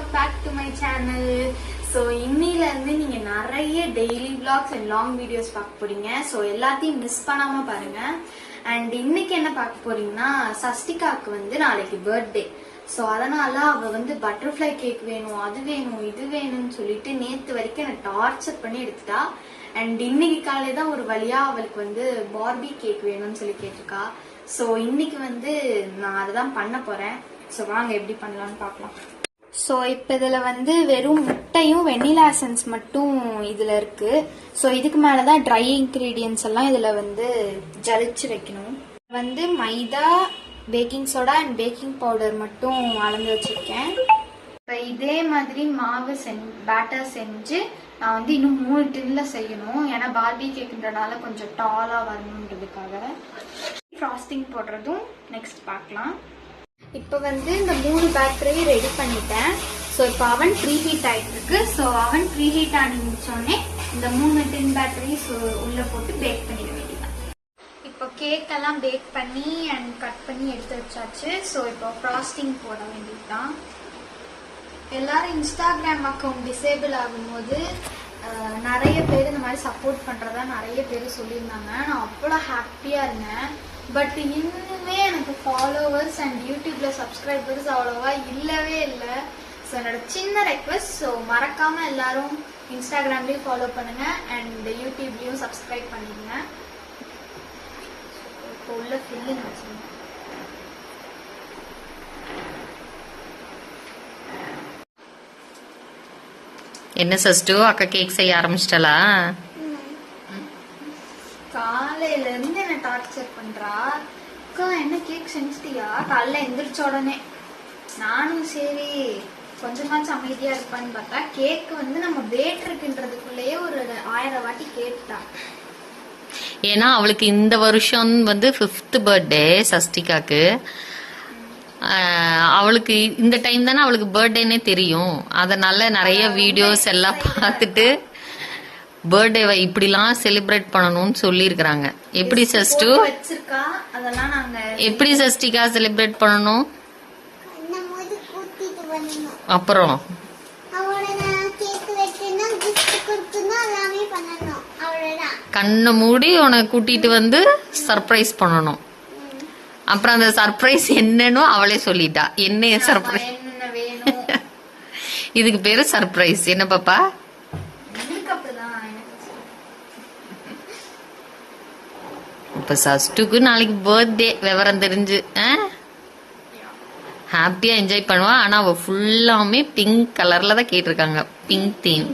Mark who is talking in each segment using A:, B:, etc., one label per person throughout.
A: welcome back to my channel. So இன்னில இருந்து நீங்க நிறைய daily vlogs and long videos பார்க்க போறீங்க. So எல்லாத்தையும் மிஸ் பண்ணாம பாருங்க. And இன்னைக்கு என்ன பார்க்க போறீங்கன்னா சஷ்டிகாக்கு வந்து நாளைக்கு பர்த்டே. So அதனால அவ வந்து பட்டர்ஃப்ளை கேக் வேணும், அது வேணும், இது வேணும்னு சொல்லிட்டு நேத்து வரைக்கும் என்ன டார்ச்சர் பண்ணி எடுத்துட்டா. அண்ட் இன்னைக்கு காலையில தான் ஒரு வழியா அவளுக்கு வந்து பார்பி கேக் வேணும்னு சொல்லி கேட்டிருக்கா. ஸோ இன்னைக்கு வந்து நான் அதை பண்ண போறேன். ஸோ வாங்க எப்படி பண்ணலாம்னு பார்க்கலாம். ஸோ இப்போ இதில் வந்து வெறும் முட்டையும் வெண்ணிலா எசன்ஸ் மட்டும் இதில் இருக்கு. ஸோ இதுக்கு மேலே தான் ட்ரை இன்க்ரீடியன்ஸ் எல்லாம் இதில் வந்து ஜலிச்சு வைக்கணும். வந்து maida, baking soda and baking powder மட்டும் அளந்து வச்சிருக்கேன். இப்போ இதே மாதிரி மாவு பேட்டர் செஞ்சு நான் வந்து இன்னும் 3 டின்ல செய்யணும். ஏன்னா பார்பி கேக்குன்றனால கொஞ்சம் டாலா வரணுன்றதுக்காக. ஃப்ராஸ்டிங் போடுறதும் நெக்ஸ்ட் பார்க்கலாம். இப்போ வந்து இந்த 3 பேட்டரையும் ரெடி பண்ணிட்டேன். ஸோ இப்போ அவன் ப்ரீ ஹீட் ஆகிட்டு இருக்கு. ஸோ அவன் ப்ரீ ஹீட் ஆகி முடிச்சோடனே இந்த 3 டின் பேட்டரி உள்ள போட்டு பேக் பண்ணிட வேண்டியதான். இப்போ கேக் எல்லாம் பேக் பண்ணி அண்ட் கட் பண்ணி எடுத்து வச்சாச்சு. ஸோ இப்போ ஃப்ராஸ்டிங் போட வேண்டியதுதான். எல்லாரும் இன்ஸ்டாகிராம் அக்கௌண்ட் டிசேபிள் ஆகும்போது நிறைய பேர் இந்த மாதிரி சப்போர்ட் பண்றதா நிறைய பேர் சொல்லியிருந்தாங்க. நான் அவ்வளோ ஹாப்பியா இருந்தேன். பட் இன்னுமே எனக்கு ஃபாலோவர்ஸ் அண்ட் யூடியூப்ல சப்ஸ்கிரைபர்ஸ் அவ்வளோவா இல்லவே இல்லை. ஸோ என்னோட சின்ன ரெக்வஸ்ட், ஸோ மறக்காம எல்லாரும் இன்ஸ்டாகிராம்லயும் ஃபாலோ பண்ணுங்க அண்ட் யூடியூப்லயும் சப்ஸ்கிரைப் பண்ணிடுங்க. இப்போ உள்ள ஃபில்லிங் வச்சுருங்க.
B: என்ன சஸ்டு அக்கா கேக் செய்ய ஆரம்பிச்சிட்டலா?
A: காலையில இருந்து என்ன டார்ச்சர் பண்றா. அக்கா என்ன கேக் செஞ்சிட்டியா? காலைல எந்திரிச்ச உடனே நானும் சரி கொஞ்சமாச்சும் அமைதியா இருப்பான்னு பார்த்தா கேக் வந்து நம்ம பேட்டருக்குன்றதுக்குள்ளேயே ஒரு 1000 வாட்டி கேட்டா.
B: ஏன்னா அவளுக்கு இந்த வருஷம் வந்து 5th பர்த்டே சஷ்டிகாக்கு. அவளுக்கு இந்த டைம் தானே அவளுக்கு பர்த்டேனே தெரியும். அதனால நிறைய வீடியோஸ் எல்லாம் பார்த்துட்டு பர்த்டேவை இப்படிலாம் செலிப்ரேட் பண்ணணும்னு சொல்லியிருக்கிறாங்க. எப்படி சஷ்டு எப்படி சஷ்டிகா செலிப்ரேட் பண்ணணும்? அப்புறம் கண்ணை மூடி உனக்கு கூட்டிட்டு வந்து சர்ப்ரைஸ் பண்ணணும். அப்புறம் அந்த சர்ப்ரைஸ் என்னன்னு அவளே சொல்லிட்டா. என்ன சர்ப்ரைஸ்? இதுக்கு பேரு சர்ப்ரைஸ். என்ன பாப்பா? இப்ப சஷ்டுக்கு நாளைக்கு பர்த்டே விவரம் தெரிஞ்சு ஹாப்பியா என்ஜாய் பண்ணுவா. ஆனா அவ ஃபுல்லாமே பிங்க் கலர்ல தான் கேட்டிருக்காங்க. Pink theme.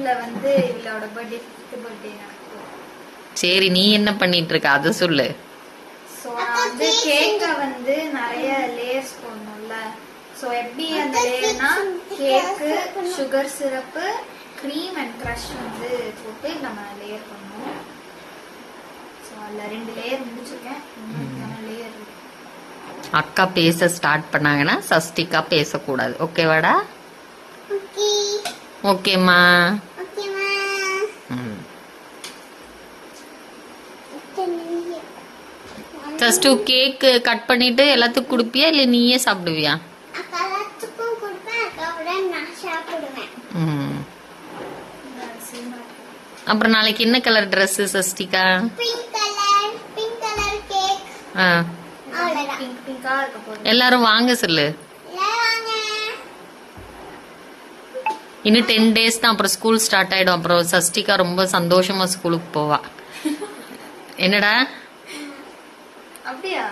B: சரி, நீ என்ன பண்ணிட்டு இருக்க அத சொல்லு.
A: வந்து கேக்க வந்து நிறைய லேயர்ஸ் போடணும்ல. சோ எப்படி அந்த லேயர்னா cake, sugar syrup, cream and crush வந்து போட்டு நம்ம லேயர் பண்ணணும். சோ அதுல 2 லேயர் முடிச்சிருக்கேன். இன்னும் லேயர்
B: அக்கா பேச ஸ்டார்ட் பண்ணாங்கன்னா சஷ்டிகா பேசக்கூடாது. ஓகேவாடா? ஓகேம்மா. சஷ்டு கேக் கட் பண்ணிட்டு எல்லாத்துக்கும் கொடுப்பியா இல்ல நீயே சாப்பிடுவியா? அப்புறம் நாளைக்கு என்ன கலர் ட்ரெஸ் சஷ்டிகா? எல்லாரும் வாங்க சொல்லு. இன்னும் 10 days தான், அப்புறம் ஸ்கூல் ஸ்டார்ட் ஆயிடும். அப்புறம் சஷ்டிகா ரொம்ப சந்தோஷமா ஸ்கூலுக்கு போவா. என்னடா
A: அப்படியா?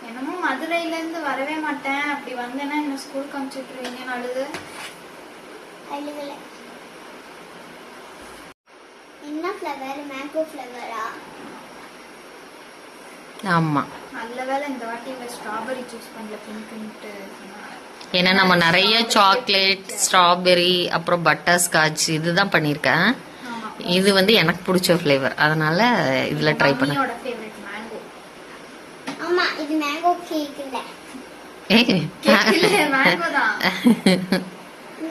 A: என்னமோ மதுரையில இருந்து வரவே மாட்டேன், அப்படி வந்தேன்னா என்ன ஸ்கூலுக்கு அனுப்பிச்சுட்டுருவீங்க. நடுது என்ன ஃப்ளவர்? மேங்கோ ஃப்ளவரா?
B: ஆமா.
A: நல்ல வேளை இந்த வாட்டி இவ ஸ்ட்ராபெரி சூஸ் பண்ணல, பிங்க்ன்ட்டு.
B: ஏன்னா நம்ம நிறைய சாக்லேட், ஸ்ட்ராபெரி, அப்புறம் பட்டர் ஸ்காட்ச் இதுதான் பண்ணிருக்கேன். இது வந்து எனக்கு பிடிச்ச ஃப்ளேவர், அதனால இதுல ட்ரை பண்ண.
A: ஆமா, இது மேங்கோ கேக் இல்ல. மேங்கோ தான்.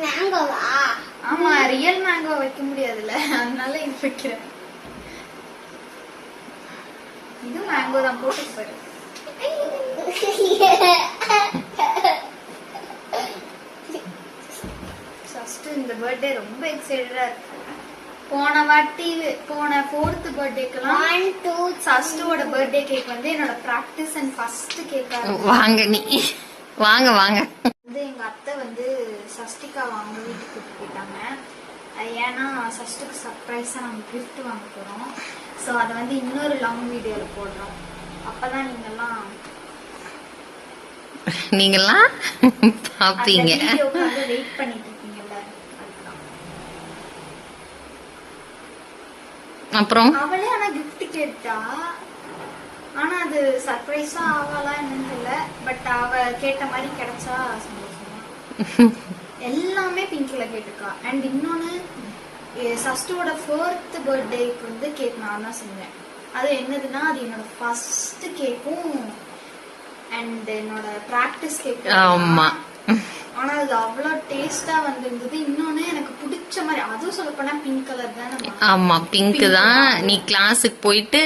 A: மேங்கோவா? ஆமா, ரியல் மேங்கோ வைக்க முடியாதுல்ல, அதனால இது வைக்கிறேன். இது மேங்கோ தான், போட்டு பாரு. பர்த்டே ரொம்ப எக்ஸைட்டடா இருக்கு. போன 4th பர்த்டேக்கெல்லாம் சஸ்டுவோட பர்த்டே கேக் வந்து என்னோட பிராக்டிஸ் அண்ட் ஃபர்ஸ்ட் கேக்கா
B: வாங்க நீ வாங்க வாங்க.
A: வந்து எங்க அத்தை வந்து சஷ்டிகா அவங்க வீட்டுக்கு கூப்பிட்டு போயிட்டாங்க. ஏன்னா சஷ்டுக்கு சர்ப்ரைஸா நம்ம கிஃப்ட் வாங்க போறோம். ஸோ அதை வந்து இன்னொரு லாங் வீடியோல போடுறோம். அப்பதான்
B: நீங்கெல்லாம் பாப்பீங்க.
A: வெயிட் பண்ணிட்டு இருக்கீங்கல்ல.
B: அப்புறம்
A: அவளே ஆனா கிஃப்ட் கேட்டா, ஆனா அது சர்ப்ரைஸா ஆவாளா என்னன்னு தெரியல. பட் அவ கேட்ட மாதிரி கிடைச்சா சந்தோஷமா. எல்லாமே பிங்க்ல கேட்டிருக்கா. அண்ட் இன்னொன்னு சஸ்டுவோட 4th பர்த்டேக்கு வந்து கேக் நான் தான் செஞ்சேன். அது என்னதுன்னா அது என்னோட ஃபர்ஸ்ட் கேக்கும் அண்ட் என்னோட பிராக்டிஸ் கேக்.
B: ஆமா.
A: ஆனா அது அவ்வளவு டேஸ்டா வந்திருந்தது. இன்னொன்னு எனக்கு பிடிச்ச மாதிரி, அதுவும் சொல்ல போனா பிங்க் கலர் தானே.
B: ஆமா பிங்க் தான். நீ கிளாஸுக்கு போயிட்டு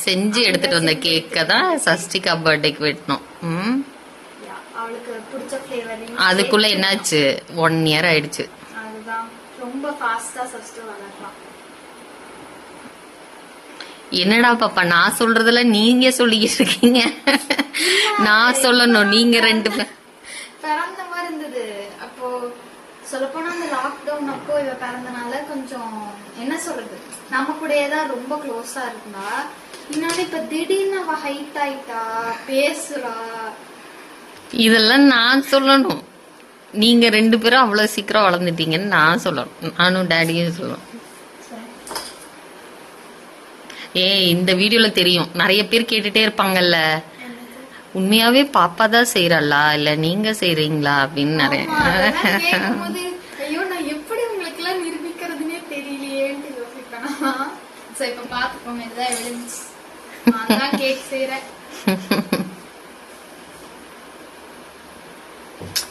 B: செஞ்சு எடுத்துட்டு வந்த கேக்க தான் சஷ்டிகா பர்த்டேக்கு வெட்டணும்.
A: அவளுக்கு பிடிச்ச ஃபிளேவர்.
B: அதுக்குள்ள என்னாச்சு 1 year ஆயிடுச்சு.
A: அதுதான் ரொம்ப ஃபாஸ்டா சஸ்டு வளர்க்கலாம்.
B: என்னடா பாப்பா நான் சொல்றதுல நீங்க சொல்லிக்கிட்டு இருக்கீங்க. நான் சொல்லணும், நீங்க 2
A: பிறந்த மாதிரி இருந்தது. அப்போ சொல்லப்போனா அந்த லாக்டவுன் அப்போ இவ பிறந்தனால கொஞ்சம் என்ன சொல்றது, நம்ம கூடயேதான் ரொம்ப க்ளோஸா இருந்தா. இன்னொன்னு இப்ப திடீர்னு அவ ஹைட் ஆயிட்டா, பேசுறா.
B: இதெல்லாம் நான் சொல்லணும். நீங்க 2 பேரும் அவ்வளவு சீக்கிரம் வளர்ந்துட்டீங்கன்னு நான் சொல்லணும். நானும் டேடியும் சொல்லணும். இந்த வீடியோல தெரியும் நிறைய பேர் கேட்டுட்டே இருப்பாங்கல்ல, உண்மையாவே பாப்பா தான் செய்யறா இல்ல நீங்க செய்றீங்களா அப்படின்னு நிறைய.
A: ஐயோ நான் எப்படி உங்களுக்கு எல்லாம் நிரூபிக்கிறதுனே தெரியலையேன்னு யோசிப்பேன். இப்ப பாத்துக்கோங்க, இதுதான் எவிடன்ஸ். நான் கேக் செய்யறேன்.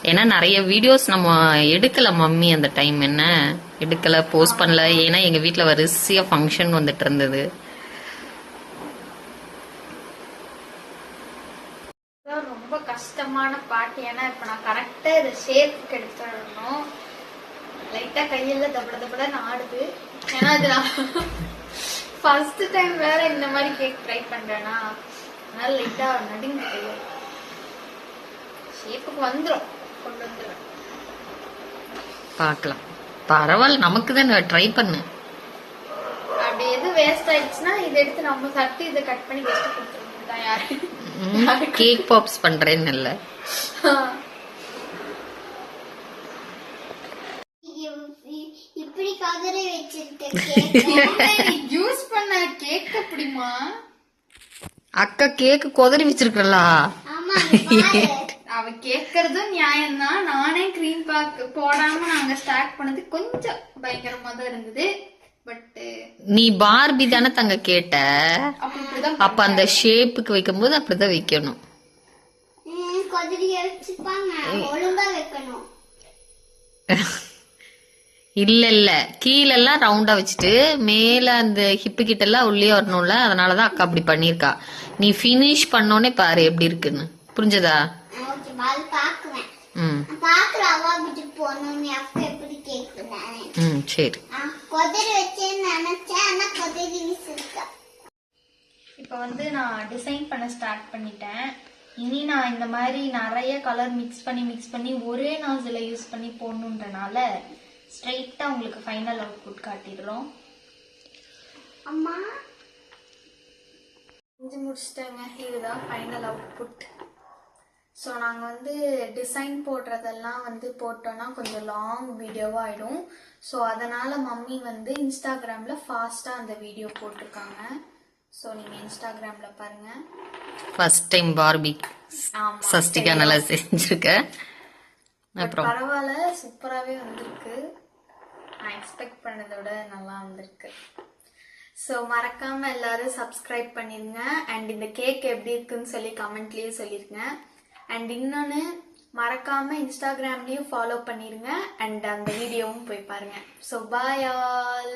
B: ஏன்னா நிறைய வீடியோஸ் நம்ம எடுக்கல மம்மி, அந்த டைம் என்ன எடுக்கல, போஸ்ட் பண்ணல. ஏன்னா எங்க வீட்டுல வரிசையா ஃபங்க்ஷன் வந்துட்டு இருந்தது.
A: ரொம்ப கஷ்டமான பாட்டு. ஏன்னா இப்ப நான் கரெக்டா இதை ஷேப்புக்கு எடுத்துடணும். லைட்டா கையில தப்பட ஆடுது. ஏன்னா இது நான் ஃபர்ஸ்ட் டைம் வேற இந்த மாதிரி கேக் ட்ரை பண்றேன்னா, அதனால லைட்டா நடுங்க கையில. ஷேப்புக்கு வந்துரும், கொண்டு வந்துடும்.
B: பாக்கலாம், பரவாயில்ல, நமக்கு தான் ட்ரை பண்ணு.
A: அப்படி எது வேஸ்ட் ஆயிடுச்சுன்னா இதை எடுத்து நம்ம சட்டு இதை கட் பண்ணி கெஸ்ட் கொடுத்துருவோம். யாரு
B: கேக் பாப்ஸ் பண்றேன்னு இல்ல.
C: இப்படி கதறி வச்சிருக்கேன்.
A: யூஸ் பண்ண கேக் அப்படிமா?
B: அக்கா கேக் கொதறி வச்சிருக்கா.
A: அவ கேக்குறதும் நியாயம்தான். நானே கிரீம் பாக் போடாம நாங்க ஸ்டார்ட் பண்ணது கொஞ்சம் பயங்கரமா தான் இருந்தது. பட்
B: நீ பார்பி தானே தங்க கேட்ட, அப்ப அந்த ஷேப்புக்கு வைக்கும் போது அப்படிதான் வைக்கணும். இல்ல கீழெல்லாம் ரவுண்டா வச்சுட்டு மேல அந்த ஹிப்பு கிட்ட எல்லாம் உள்ளே வரணும்ல, அதனாலதான் அக்கா அப்படி பண்ணிருக்கா. நீ பினிஷ் பண்ணோன்னே பாரு எப்படி இருக்குன்னு. புரிஞ்சதா? சரி.
A: இப்ப வந்து நான் டிசைன் பண்ண ஸ்டார்ட் பண்ணிட்டேன். இனி நான் இந்த மாதிரி நிறைய கலர் மிக்ஸ் பண்ணி ஒரே நாசில யூஸ் பண்ணி போடணுன்றனால ஸ்ட்ரைட்டா உங்களுக்கு ஃபைனல் அவுட்புட் காட்டிடுறோம்.
C: அம்மா
A: செஞ்சு முடிச்சிட்டேங்க. இதுதான் ஃபைனல் அவுட்புட். ஸோ நாங்கள் வந்து டிசைன் போடுறதெல்லாம் வந்து போட்டோன்னா கொஞ்சம் லாங் வீடியோவாக ஆகிடும். ஸோ அதனால் மம்மி வந்து இன்ஸ்டாகிராமில் ஃபாஸ்ட்டாக அந்த வீடியோ போட்டிருக்காங்க. ஸோ நீங்கள் இன்ஸ்டாகிராமில் பாருங்கள்.
B: ஃபர்ஸ்ட் டைம் பார்பி சஷ்டிகா நல்லா செஞ்சிருக்க.
A: அப்புறம் பரவாயில்ல, சூப்பராகவே வந்திருக்கு. நான் எக்ஸ்பெக்ட் பண்ணதோட நல்லா வந்திருக்கு. ஸோ மறக்காம எல்லாரும் சப்ஸ்கிரைப் பண்ணிருங்க. அண்ட் இந்த கேக் எப்படி இருக்குன்னு சொல்லி கமெண்ட்லயே சொல்லிருங்க. அண்ட் இன்னொன்னு மறக்காம இன்ஸ்டாகிராம்லயும் ஃபாலோ பண்ணிருங்க. அண்ட் அந்த வீடியோவும் போய் பாருங்க. So bye all.